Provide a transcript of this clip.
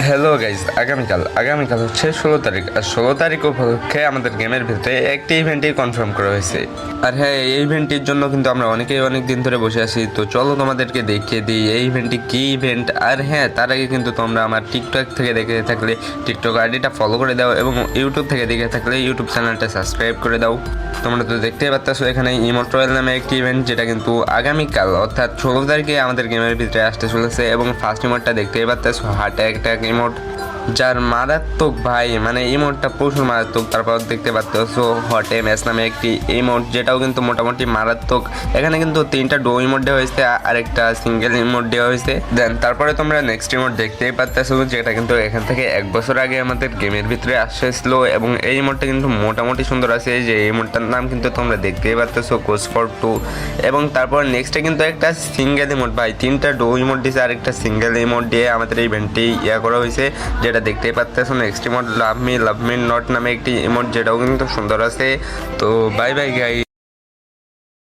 Hello guys, আগামীকাল হচ্ছে 16 তারিখ। আর 16 তারিখ উপলক্ষে আমাদের গেমের ভিতরে একটি ইভেন্টই কনফার্ম করা হয়েছে। আর হ্যাঁ, এই ইভেন্টটির জন্য কিন্তু আমরা অনেক দিন ধরে বসে আছি। তো চলো তোমাদেরকে দেখিয়ে দিই এই ইভেন্টটি কী ইভেন্ট। আর হ্যাঁ, তার আগে কিন্তু তোমরা আমার টিকটক থেকে দেখে থাকলে টিকটক আইডিটা ফলো করে দাও, এবং ইউটিউব থেকে দেখে থাকলে ইউটিউব চ্যানেলটা সাবস্ক্রাইব করে দাও। তোমরা তো দেখতেই পাচ্ছ এখানে ইমোট রয়্যাল নামে একটি ইভেন্ট, যেটা কিন্তু আগামীকাল অর্থাৎ 16 তারিখে আমাদের গেমের ভিতরে আসতে চলেছে। এবং ফার্স্ট ইমোটটা দেখতেই পাচ্ছ, হার্ট অ্যাটাক ইমোট, যার মারাত্মক ভাই, মানে ইমোটটা প্রচুর মারাত্মক। তারপর দেখতে পাচ্ছ হট এমএস নামে একটি ইমোট, যেটাও কিন্তু মোটামুটি মারাত্মক। এখানে কিন্তু 3টা ডো ইমোট দেওয়া হয়েছে, আর একটা সিঙ্গেল ইমোট দেওয়া হয়েছে। দেন তারপরে তোমরা নেক্সট ইমোট দেখতেই পাচ্ছ, যেটা কিন্তু এখান থেকে 1 বছর আগে আমাদের গেমের ভিতরে আসছিল। এবং এই ইমোটটা কিন্তু মোটামুটি সুন্দর আছে। যে এই ইমোটটার নাম কিন্তু তোমরা দেখতেই পাচ্ছ, কোচ ফর 2। এবং তারপর নেক্সটে কিন্তু একটা সিঙ্গেল ইমোট, ভাই 3টা ডো ইমোট দিয়েছে, আর একটা সিঙ্গেল ইমোট দিয়ে আমাদের এই ইভেন্টটি করা হয়েছে, যেটা দেখতেই পাচ্ছ। Next emote love me not নামে একটি ইমোট, যেটাও কিন্তু সুন্দর আছে। তো বাই বাই গাই।